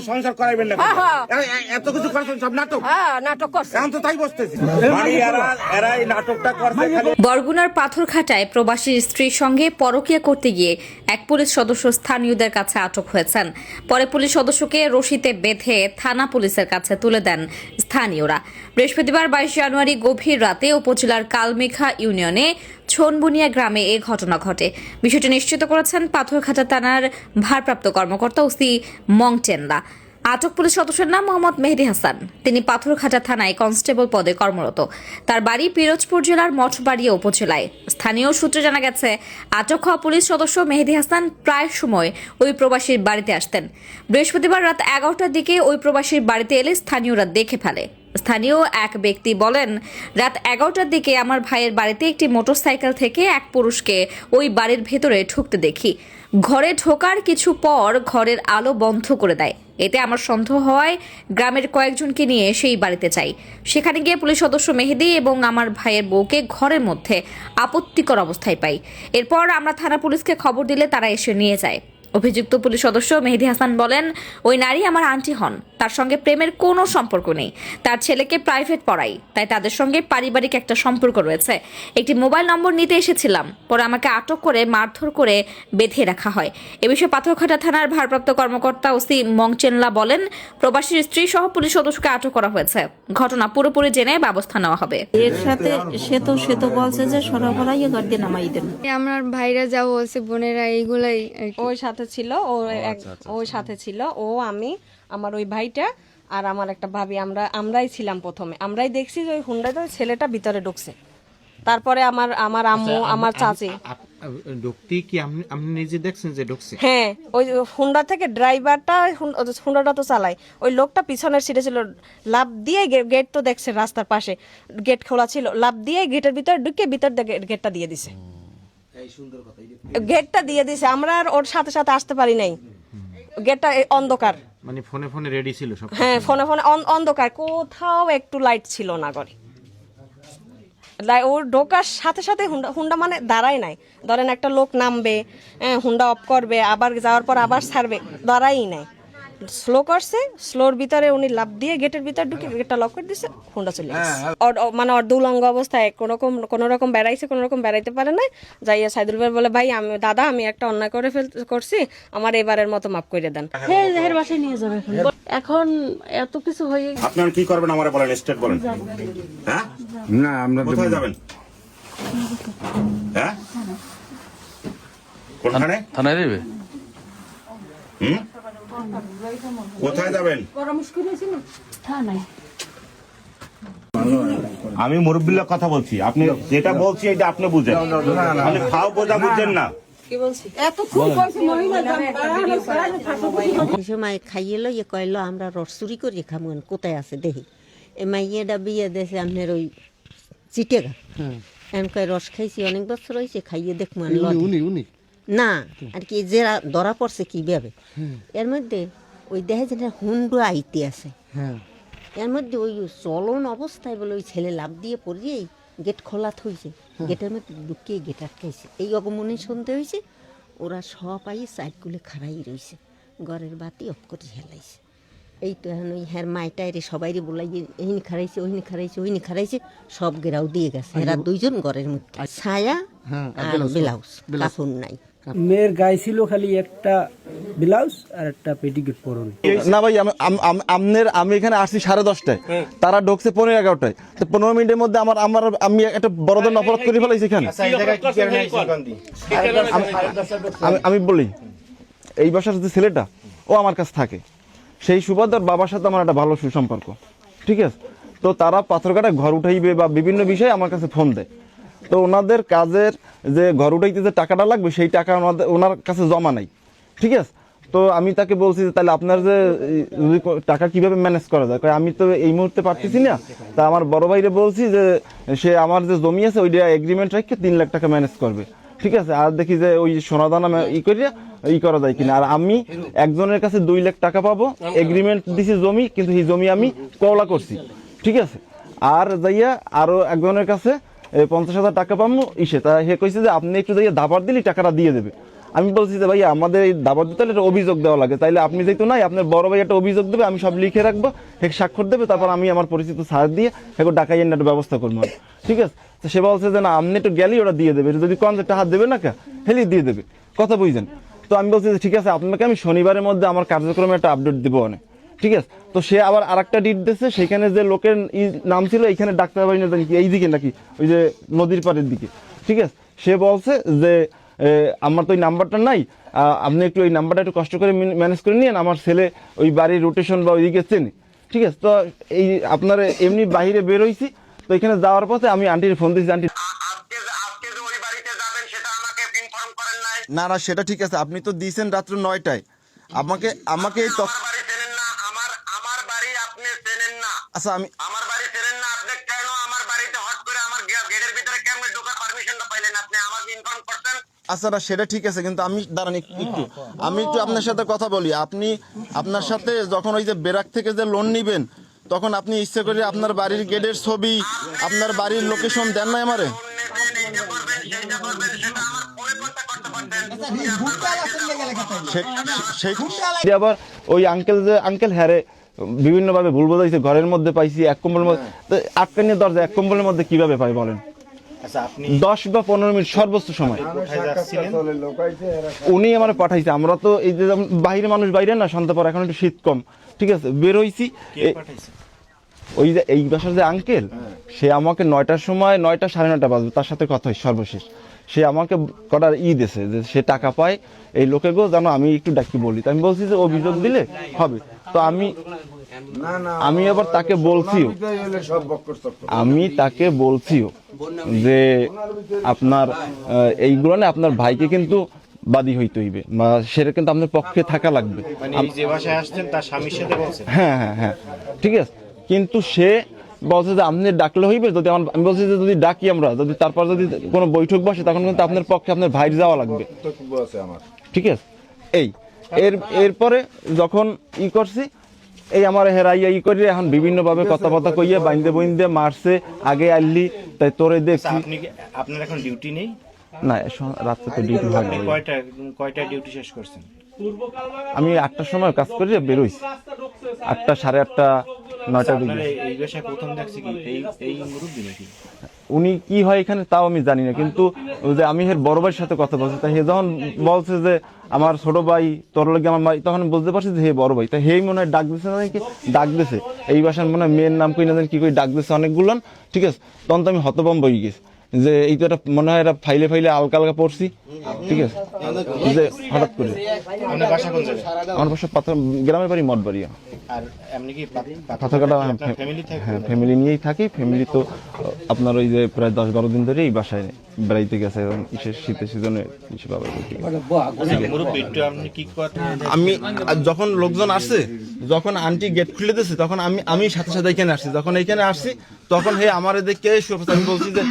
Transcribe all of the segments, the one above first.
সংসার করাইবেন না, এত কিছু করছেন সব নাটক। নাটক করছে, এখন তো তাই বসতেছি। এরা এই নাটকটা করছে। বরগুনার পাথরঘাটায় প্রবাসী স্ত্রীর সঙ্গে পরকীয়া করতে গিয়ে এক পুলিশ সদস্য স্থানীয়দের কাছে আটক হয়েছেন। পরে পুলিশ সদস্যকে রশিতে বেঁধে থানা পুলিশের কাছে তুলে দেন স্থানীয়রা। বৃহস্পতিবার 22 জানুয়ারি গভীর রাতে উপজেলার কালমেঘা ইউনিয়নে ছনবুনিয়া গ্রামে এ ঘটনা ঘটে। বিষয়টি নিশ্চিত করেছেন পাথরঘাটা থানার ভারপ্রাপ্ত কর্মকর্তা ওসি মংচেনলা। আটক পুলিশ সদস্যের নাম মোহাম্মদ মেহেদী হাসান। তিনি পাথরঘাটা থানায় কনস্টেবল পদে কর্মরত। তার বাড়ি পিরোজপুর জেলার মঠবাড়িয়া উপজেলায়। স্থানীয় সূত্রে জানা গেছে, আটক হওয়া পুলিশ সদস্য মেহেদী হাসান প্রায় সময় ওই প্রবাসীর বাড়িতে আসতেন। বৃহস্পতিবার রাত 11টার দিকে ওই প্রবাসীর বাড়িতে এলে স্থানীয়রা দেখে ফেলে। স্থানীয় এক ব্যক্তি বলেন, রাত 11টার দিকে আমার ভাইয়ের বাড়িতে একটি মোটরসাইকেল থেকে এক পুরুষকে ওই বাড়ির ভেতরে ঢুকতে দেখি। ঘরে ঢোকার কিছু পর ঘরের আলো বন্ধ করে দেয়। এতে আমার সন্দেহ হওয়ায় গ্রামের কয়েকজনকে নিয়ে সেই বাড়িতে যাই। সেখানে গিয়ে পুলিশ সদস্য মেহেদী এবং আমার ভাইয়ের বউকে ঘরের মধ্যে আপত্তিকর অবস্থায় পাই। এরপর আমরা থানা পুলিশকে খবর দিলে তারা এসে নিয়ে যায়। অভিযুক্ত পুলিশ সদস্য মেহেদী হাসান বলেন, ওই নারী আমার আন্টি হন। তার সঙ্গে প্রেমের কোনো সম্পর্ক নেই। তার ছেলেকে প্রাইভেট পড়াই, তাই তাদের সঙ্গে পারিবারিক একটা সম্পর্ক রয়েছে। একটি মোবাইল নম্বর নিতে এসেছিলাম, পরে আমাকে আটক করে মারধর করে বেঁধে রাখা হয়। এ বিষয়ে পাথরঘাটা থানার ভারপ্রাপ্ত কর্মকর্তা ওসি মংচেনলা বলেন, প্রবাসীর স্ত্রী সহ পুলিশ সদস্যকে আটক করা হয়েছে। ঘটনা পুরোপুরি জেনে ব্যবস্থা নেওয়া হবে। এর সাথে সে তো বলছে যে সরবরাহ গাড়ি নামাই দেন। আমার ভাইরা যা বলছে, বোনেরা এইগুলাই ওই সাথে ছিল, ওই সাথে ছিল, ও আমি আমার ওই ভাইটা আর আমার একটা ভাবি, আমরাই ছিলাম প্রথমে। আমরাই দেখছি যে ওই হুন্ডাতে ওই ছেলেটা ভিতরে ঢুকছে। তারপরে আমার আম্মু, আমার চাচি ঢুকতে কি আপনি নিজে দেখছেন যে ঢুকছে? হ্যাঁ, ওই হুন্ডা থেকে ড্রাইভারটা হুন্ডাটা তো চালায়, ওই লোকটা পিছনের সিটে ছিল। লাফ দিয়ে গেট তো দেখছে রাস্তার পাশে গেট খোলা ছিল, লাফ দিয়ে গেটের ভিতরে ঢুকে ভিতর গেটটা দিয়ে দিছে। গেটটা দিয়ে দিছে, আমরা আর ওর সাথে সাথে আসতে পারি নাই। গেটটা অন্ধকার, মানে ফোনে রেডি ছিল সব। হ্যাঁ, ফোনে অন্ধকার, কোথাও একটু লাইট ছিল না ঘরে। ওর ঢোকার সাথে সাথে হুন্ডা মানে দাঁড়ায় নাই। ধরেন একটা লোক নামবে, হুন্ডা অফ করবে, আবার যাওয়ার পর আবার ছাড়বে, দাঁড়াই নাই। স্লো করছে, স্লোর ভিতরে উনি লাফ দিয়ে গেটের ভিতরে ঢুকে গেটটা লক করে দিছে, হুন্ডা চলে গেছে। মানে অর্ধউলঙ্গ অবস্থায় কোন রকম বেড়াইছে, কোন রকম বেড়াইতে পারে না। যাইয়া সাইদুল ভাই বলে, ভাই দাদা আমি একটা অন্যায় করছি, আমার এবারের মতো মাফ করে দেন। এর বাসায় নিয়ে যাবে এখন এত কিছু হয়ে। আপনারা কি করবেন আমারে বলেন, স্টেট বলেন। হ্যাঁ, না আমরা কোথায় যাবেন? হ্যাঁ, কোনখানে থানায় দেবে? কোথায় যাবেন? আমি মুরব্বিল্লাহ কথা বলছি, আপনি যেটা বলছি এটা আপনি বুঝেন। আপনি খাও বোঝা বুঝছেন না। সময় খাইয়ে লইয়ে কইলো আমরা রস চুরি করি খামুন, কোথায় আছে দেখি। এই মাইয়েটা বিয়ে দেশে আপনার ওই চিটেগা এমন রস খাইছি, অনেক বছর হয়েছে, খাইয়ে দেখবো না আর কি যে ধরা পড়ছে কি ভাবে। এর মধ্যে ওই দেখে যে হুন্ডু আইতে আছে, এর মধ্যে ওই চলন অবস্থায় বলে ওই ছেলে লাভ দিয়ে পড়িয়েই গেট খোলা থইছে, গেটের মধ্যে ঢুকিয়ে গেট আটকাইছে। এই অগমনে শুনতে হয়েছে, ওরা সব আই সাইডগুলো খাড়াই রয়েছে, ঘরের বাতি অফ করে হেলাইছে। এই তো এখন ওই হ্যাঁ মাইটাইরে সবাই বলাই এইনি খারাইছে, ওইনি খারাইছে, ওইনি খারাইছে, সব গেরাও দিয়ে গেছে। এরা দুইজন ঘরের মধ্যে, ছায়া আর ব্লাউজ, কাপড় নাই। মেয়ের গায়ে ছিল খালি একটা ব্লাউজ আর একটা পেটিকোট পরন। না ভাই, আমি এখানে আসছি 10:30টায়, তারা ঢুকছে 11:30টায়। তো 15 মিনিটের মধ্যে আমি একটা বড় ধরনের অপরাধ করে ফেলাইছি এখানে। আমি বলি, এই বাসার যে ছেলেটা ও আমার কাছে থাকে, সেই সুবাদার বাবার সাথে আমার একটা ভালো সুসম্পর্ক, ঠিক আছে। তো তারা পাথরঘাটায় ঘর উঠাইবে বা বিভিন্ন বিষয়ে আমার কাছে ফোন দেয়। তো ওনাদের কাজের যে ঘর উঠাইতে যে টাকাটা লাগবে সেই টাকা ওনার কাছে জমা নাই, ঠিক আছে। তো আমি তাকে বলছি যে তাহলে আপনার যে টাকা কিভাবে ম্যানেজ করা যায়, আমি তো এই মুহূর্তে পারতেছি না। তা আমার বড় ভাইরে বলছি যে সে আমার যে জমি আছে ওইটা এগ্রিমেন্ট রেখে 3 লাখ টাকা ম্যানেজ করবে, ঠিক আছে। আর দেখি যে ওই সোনাদানা করা যায় কিনা। আর আমি একজনের কাছে 2 লাখ টাকা পাবো, এগ্রিমেন্ট দিছি জমি, কিন্তু এই জমি আমি কওলা করছি, ঠিক আছে। আর যাইয়া আরো একজনের কাছে 50,000 টাকা পাবো তা হে কইছে যে আপনি একটু যাইয়া দাবার দিলি টাকাটা দিয়ে দেবে। আমি বলছি যে ভাই আমাদের এই দাবার দিতে হলে একটা অভিযোগ দেওয়া লাগে, তাইলে আপনি যেহেতু নাই আপনার বড় ভাই একটা অভিযোগ দেবে, আমি সব লিখে রাখবো, এক স্বাক্ষর দেবে, তারপর আমি আমার পরিচিত স্যার দিয়ে এখন ডাকাই এনে একটা ব্যবস্থা করবো, ঠিক আছে? তো সে বলছে যে না আপনি একটু গেলেই ওরা দিয়ে দেবে, যদি কন একটা হাত দেবে না কা হেলি দিয়ে দেবে, কথা বুঝছেন? তো আমি বলছি যে ঠিক আছে আপনাকে আমি শনিবারের মধ্যে আমার কার্যক্রমে একটা আপডেট দেবো অনেক, ঠিক আছে? তো সে আবার আরেকটা ডিট দিচ্ছে, সেখানে যে লোকের নাম ছিল এইখানে ডাক্তার বাড়ি না কি এইদিকে নাকি ওই যে নদীর পাড়ের দিকে, ঠিক আছে? সে বলছে যে আমার তো ওই নাম্বারটা নাই, আপনি একটু ওই নাম্বারটা একটু কষ্ট করে ম্যানেজ করে নিন, আমার ছেলে ওই বাড়ির রোটেশন বা ওইদিকে চেনে, ঠিক আছে? তো এই আপনার এমনি বাইরে বের হয়েছি, তো এখানে যাওয়ার পথে আমি আন্টির ফোন দিয়েছি, আন্টি না না সেটা ঠিক আছে, আপনি তো দিয়েছেন রাত্র 9টায়, আমাকে এই আমার বাড়ি আপনি চেনেন না। আচ্ছা আমি আমার বাড়ি চেনেন না, আপনি কেন আমার বাড়িতে হট করে আমার গেটের ভিতরে কেমনে ঢোকার পারমিশনটা পাইলেন? আপনি আমাকে ইনফর্ম করতেন। আচ্ছা না সেটা ঠিক আছে, কিন্তু আমি দাঁড়ান আমি একটু আপনার সাথে কথা বলি। আপনার সাথে যখন ওই যে বেরাক থেকে যে লোন নিবেন, তখন আপনি ইচ্ছে করে আপনার বাড়ির গেটের ছবি, আপনার বাড়ির লোকেশন দেন নাই আমারে? আবার ওই আঙ্কেল হ্যারে বিভিন্ন ভাবে ভুল বোঝাইছে, ঘরের মধ্যে পাইছি এক কম্বলের মধ্যে, আটকানিয়ে দরজা এক কম্বলের মধ্যে কিভাবে পাই বলেন? 10 বা 15 মিনিট সর্বোচ্চ সময় উনি আমার পাঠাইছে। আমরা তো এই যে বাইরে মানুষ বাইরে না, সন্ধ্যা পর এখন একটু শীত কম, ঠিক আছে, বের হইছি। ওই যে এই বাসার যে আঙ্কেল, সে আমাকে 9টার সময় 9টা 9:30 বাজবে, তার সাথে কথা হয় সর্বশেষ, সে আমাকে কটার দিয়েছে যে সে টাকা পায় এই লোকে গো জানো, আমি একটু ডাকি বলি। তো আমি বলছি যে অভিযোগ দিলে হবে, তো আমি আবার তাকে বলছিও যে আপনার এইগুলো না আপনার ভাইকে কিন্তু বাদী হইতে হইবে, সেটা কিন্তু আপনার পক্ষে থাকা লাগবে। যে বাসায় আসছেন তার স্বামীর সাথে বলছেন? হ্যাঁ ঠিক আছে, কিন্তু সে বলছে যে আপনি ডাকলে হইবে, যদি আমি বলছি যে যদি ডাকি আমরা, যদি তারপর যদি কোনো বৈঠক বসে, তখন কিন্তু আপনার পক্ষে আপনার ভাইয়ের যাওয়া লাগবে, ঠিক আছে? এরপরে যখন করছি এই আমার হেরাইয়া করি, এখন বিভিন্ন ভাবে কথা কইয়া বাইন্দে মারছে, আগে আইলি তাই তোরে দেখছি। আপনার এখন ডিউটি নেই? না রাত্রে তো ডিউটি হয় না। কয়টা ডিউটি শেষ করছেন? আমি 8টার সময় কাজ করে বেরোইছি, 8টা 8:30 9টার দিকে। এই বাসায় প্রথম দেখছি কি এই মুরব্বি নাকি? উনি কি হয় এখানে তাও আমি জানি না, কিন্তু ওই যে আমি এর বড় ভাইয়ের সাথে কথা বলছি, তাই হে যখন বলছে যে আমার ছোট ভাই তোর লাগে আমার ভাই, তখন বুঝতে পারছি যে হে বড় ভাই। তাই হেই মনে হয় ডাক দিছে, নাকি ডাক দিছে এই বাসার মনে হয় মেয়ের নাম কই না জানি কি কই ডাক দিছে অনেকগুলো, ঠিক আছে? তখন তো আমি হতভম্ব হয়ে গেছি যে এই তো এটা মনে হয় এটা ফাইলে আলকা পড়ছি, ঠিক আছে? যে হঠাৎ করে আমার বাসা গ্রামের বাড়ি মঠবাড়িয়া, পাথরঘাটা। হ্যাঁ ফ্যামিলি নিয়েই থাকি, ফ্যামিলি তো আপনার ওই যে প্রায় 10-12 দিন ধরে এই বাসায় বেড়াইতে গেছে, শীতের সিজনে। আমি যখন লোকজন আসছে, যখন আন্টি গেট খুলে দিয়েছে, তখন আমি সাথে সাথে এখানে আসছি। যখন এইখানে আসছি তখন হে আমার দেখে আমি বলছি যে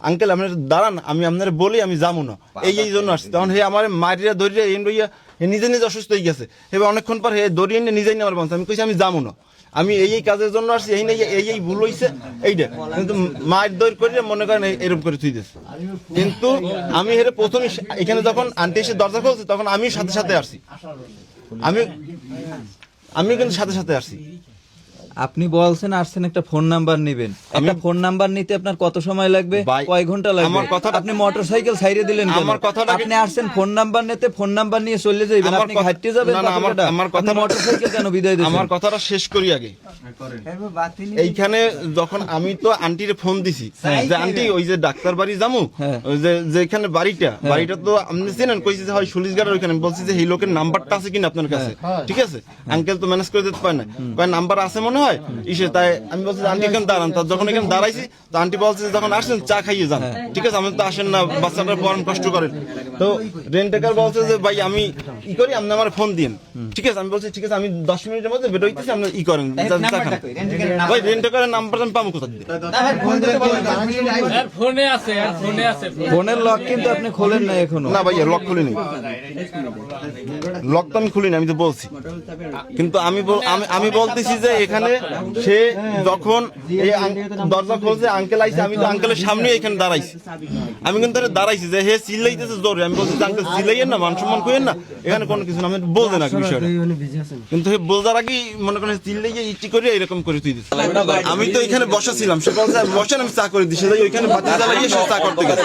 আঙ্কেল আপনার দাঁড়ান, আমি আপনার বলি আমি যাবো না, এই জন্য আসছি। তখন হে আমার মারিয়া ধরিয়া নিজে অসুস্থ হয়ে গেছে, এবার অনেকক্ষণ পর হে দড়িয়ে নিয়ে নিজেই আমার বলছে, আমি কইছি আমি যাবো না, আমি এই কাজের জন্য আসছি, এই ভুল হয়েছে এইটা। কিন্তু মায়ের দৌড় করে মনে করেন এরকম করে থুই দিয়েছে। কিন্তু আমি হেরে প্রথমে এখানে যখন আন্টি এসে দরজা খুলছে, তখন আমি সাথে আসছি, আমি কিন্তু সাথে আসছি। আপনি বলছেন আসছেন একটা ফোন নাম্বার নেবেন, একটা ফোন নাম্বার নিতে আপনার কত সময় লাগবে, কয় ঘন্টা লাগবে? আমার কথা, আপনি মোটরসাইকেল ছাইরে দিলেন কেন? আমার কথাটা, আপনি আসছেন ফোন নাম্বার নিতে, ফোন নাম্বার নিয়ে চলে যাবেন, আপনি হাঁটতে যাবেন? না আমার কথা, মোটরসাইকেল কেন বিদায় দিবেন? আমার কথাটা শেষ করি আগে। এইখানে যখন আমি তো আন্টির ফোন দিছি যে আন্টি ওই যে ডাক্তার বাড়ি যামু, যেখানে বাড়িটা তো আপনি চেনেন, কইছি যে হয় সুলিশগাড়ের ওইখানে, বলছি যে এই লোকের নাম্বারটা আছে কিনা আপনার কাছে, ঠিক আছে? আঙ্কেল তো ম্যানেজ করে দিতে পারে না, নাম্বার আছে মনে হয় ইসে। তাই আমি বলছি আন্টি এখানে দাঁড়ান, যখন এখানে দাঁড়াইছি তো আন্টি বলছে যখন আসছেন চা খাইয়ে যান, ঠিক আছে? আমি তো আসেন না, বাচ্চাটার পড়ান কষ্ট করেন। তো রেন্টেকার বলছে যে ভাই আমি করি, আপনি আমার ফোন দিন, ঠিক আছে? আমি বলছি ঠিক আছে, আমি 10 মিনিটের মধ্যে বেরোইতেছি, আপনি করেন ভাই। রেন্টেকারের নাম্বারটা আমি পাবো কোথা থেকে? ফোনের লক কিন্তু আপনি খোলেন না এখনো? না ভাই লক খুলিনি, লক তো আমি খুলিনি, আমি তো বলছি। কিন্তু আমি বলতেছি যে এখানে সে যখন এই দরজা খুলছে, আঙ্কেল আইছে, আমি তো আঙ্কেলের সামনে এখানে দাঁড়াইছি। আমি কিন্তু দাঁড়াইছি যে হে চিল্লাইতেছে জোরে। আমি বলছি আঙ্কেল চিল্লাইয়েন না, মান সম্মান করেন না, এখানে কোনো কিছু না, আমি বলতে না বিষয়টা। কিন্তু হে বোঝার আগে মনে করেন চিল্লাইয়ে ইটি করে এরকম করে তুই দিচ্ছে। আমি তো এখানে বসা ছিলাম, সে বলছে বসেন, আমি চা করে দিছি। ওইখানে বাতি জ্বালাইয়ে সে চা করতে গেছে।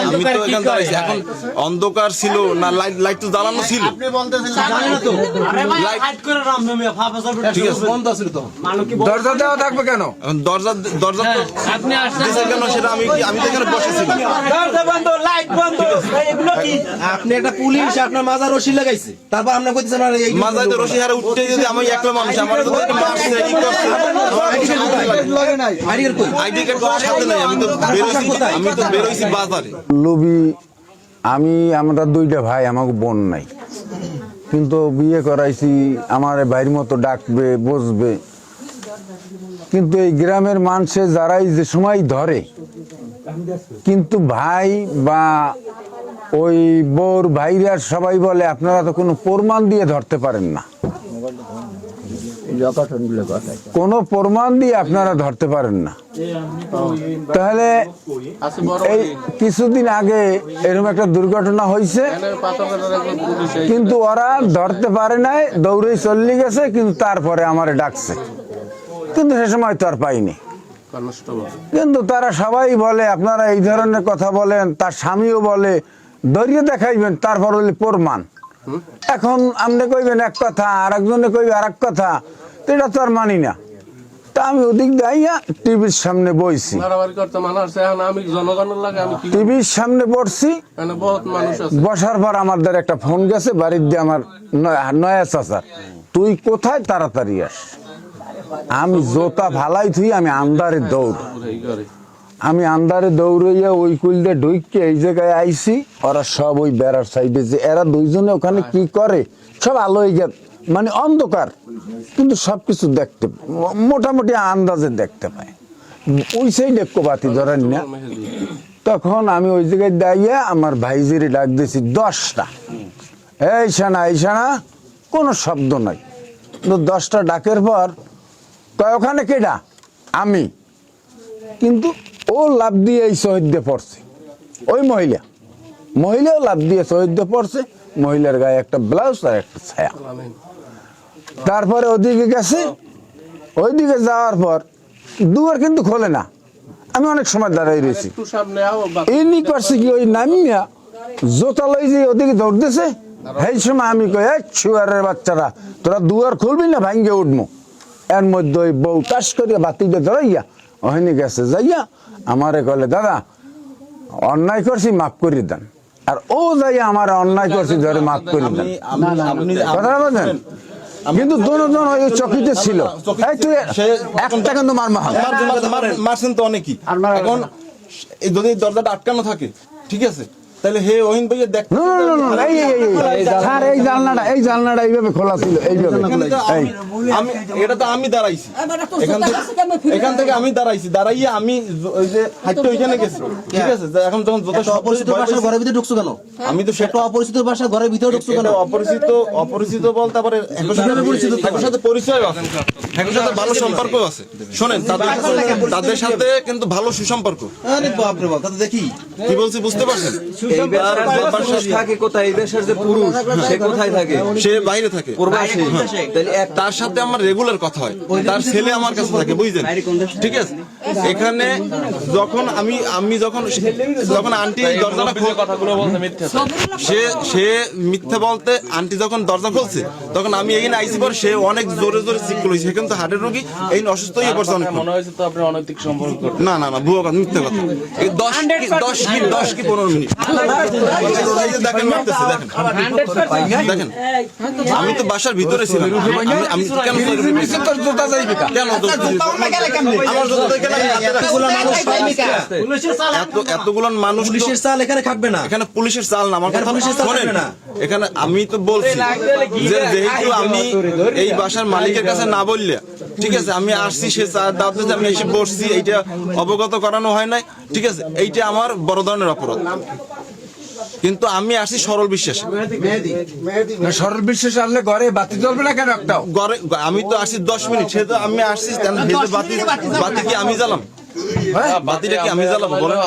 আমি তো এখানে দাঁড়াইছি, এখন অন্ধকার ছিল না, লাইট তো জ্বালানো ছিল। দরজা দেওয়া থাকবে কেন? দরজা কেন সেটা আমি তো এখানে বসেছিলাম। আপনি একটা পুলিশ আপনার মাজার রশি লাগাইছে, তারপর আপনার কইতেছেন মাজায় তো রশি হারা উঠতে যদি আমি একলা মানুষ, আমার তো মারছে, ই করছে, আইডি কার্ড তো সাথে নাই। আমি তো বেরোইছি বাজারে। লোভী আমরা দুইটা ভাই, আমাকে বোন নাই, কিন্তু বিয়ে করাইছি, আমার ভাইয়ের মতো ডাকবে, বসবে। কিন্তু এই গ্রামের মানুষে যারাই যে সময় ধরে, কিন্তু ভাই বা ওই বউর ভাইরা সবাই বলে আপনারা তো কোনো প্রমাণ দিয়ে ধরতে পারেন না, কোনো প্রমাণ দিয়ে আপনারা ধরতে পারেন না। তাহলে এই কিছুদিন আগে এরকম একটা দুর্ঘটনা হয়েছে, কিন্তু ওরা ধরতে পারে নাই, দৌড়ে চলে গেছে, কিন্তু তারপরে আমারে ডাকছে, কিন্তু সে সময় তো আর পাইনি। কিন্তু তারা সবাই বলে আপনারা এই ধরনের কথা বলেন, তার স্বামীও বলে ধরিয়ে দেখাইবেন, তারপর হলে প্রমাণ। এখন আপনি কইবেন এক কথা, আর একজনে কইবে আর এক কথা, তো এটা তো আর মানি না। তা আমি ওদিক দাইয়া টিভির সামনে বইছি, টিভির সামনে বসছি। বসার পর আমাদের একটা ফোন গেছে বাড়ির দিয়ে, আমার নয়া চাচার, তুই কোথায়, তাড়াতাড়ি আস। আমি জোতা ভালাই থুই, আমি আন্দারে দৌড়াইয়া ওই কুলদে ঢুকে এই জায়গায় আইছি। ওরা সব ওই বেড়ার সাইডে, যে এরা দুইজনে ওখানে কি করে, সব আলো মানে অন্ধকার, কিন্তু সবকিছু দেখতে মোটামুটি আন্দাজে দেখতে পায়। ওই সাইডে বাতি ধরেন না। তখন আমি ওই জায়গায় দাঁড়িয়ে আমার ভাইজিরে ডাক দিয়েছি 10টা, এই সানা, কোনো শব্দ নাই। 10টা ডাকের পর ওখানে কেডা, আমি, কিন্তু ও লাভ দিয়ে এই শহীদে পড়ছে। ওই মহিলাও লাভ দিয়ে শহীদে পড়ছে। মহিলার গায়ে একটা ব্লাউজ আর একটা ছায়া। তারপরে ওদিকে গেছে, ওইদিকে যাওয়ার পর দুয়ার কিন্তু খোলে না। আমি অনেক সময় দাঁড়াই রয়েছি, এমনি করছে কি, ওই নামিয়া জোতা লই যে ওদিকে দৌড়তেছে। সেই সময় আমি কই, ছুয়ারের বাচ্চারা, তোরা দুয়ার খুলবি না, ভাঙ্গে উঠবো। এর মধ্যে ওই বউ টাস করিয়া বাতিটা ধরাইয়া ওখানে গেছে, যাইয়া আমারে কলে, দাদা অন্যায় করছি, মাফ করে দেন। আর ও যাইয়া আমার অন্যায় করছি, ধরে মাফ করে দেন। কথা বলেন, কিন্তু দুজন ওই চকিতে ছিল। একটা কিন্তু মারছেন তো অনেকই। এখন যদি দরজাটা আটকানো থাকে, ঠিক আছে, তাহলে হে ওহিন ভাইয়া দেখ, এই জানলাটা এইভাবে খোলা ছিল, এইভাবে। আমি এটা তো আমি দাঁড়াইছি, এখান থেকে আমি দাঁড়াইয়া আমি ওই যে হাইটটা ওইখানে গেছি, ঠিক আছে। এখন যখন অপরিচিত ভাষার ঘরের ভিতরে ঢুকছো কেন? আমি তো সেটা অপরিচিত ভাষার ঘরের ভিতরে ঢুকছো কেন? অপরিচিত বলতে তারপরে একর সাথে পরিচয় আছে, একর সাথে ভালো সম্পর্ক আছে। শোনেন, তাদের সাথে কিন্তু ভালো সুসম্পর্ক। দেখি কি বলছি বুঝতে পারছেন? সে বাইরে থাকে, তার সাথে আমার রেগুলার কথা হয়, তার ছেলে আমার কাছে থাকে, বুঝলেন, ঠিক আছে। এখানে যখন যখন আন্টি দরজাটা সে মিথ্যা বলতে, আন্টি যখন দরজা খুলছে, তখন আমি এখানে আইসি পর সে অনেক জোরে সিক্কল হয়েছে। সেখানে তো হার্টের রোগী, এই অসুস্থ হয়ে পড়ছে অনেক। মনে হয়েছে তো আপনার অনৈতিক সম্পর্ক। না, ভুয়ো কথা, মিথ্যা কথা। 10 কি 15 মিনিট দেখেন, মারতেছে, দেখেন। আমি তো বাসার ভিতরে ছিলাম। আমি কেন এতগুলো মানুষ, পুলিশের চাল এখানে থাকবে না, এখানে পুলিশের চাল না, আমার কথা শোনেন। এখানে আমি তো বলছি যে যেহেতু আমি এই বাসার মালিকের কাছে না বললে, ঠিক আছে, আমি আসছি, সে দাওয়াত দিয়েছে, আমি এসে বসছি, এইটা অবগত করানো হয় নাই, ঠিক আছে। এইটা আমার বড় ধরনের অপরাধ। কিন্তু আমি আসি সরল বিশ্বাস। সরল বিশ্বাস আসলে ঘরে বাতি জ্বলবে না কেন একটাও? ঘরে আমি তো আসি 10 মিনিট, সে তো আমি আসছি বাতি কি আমি জ্বালাম? বাতিটা কি আমি জ্বালাবো বলেন?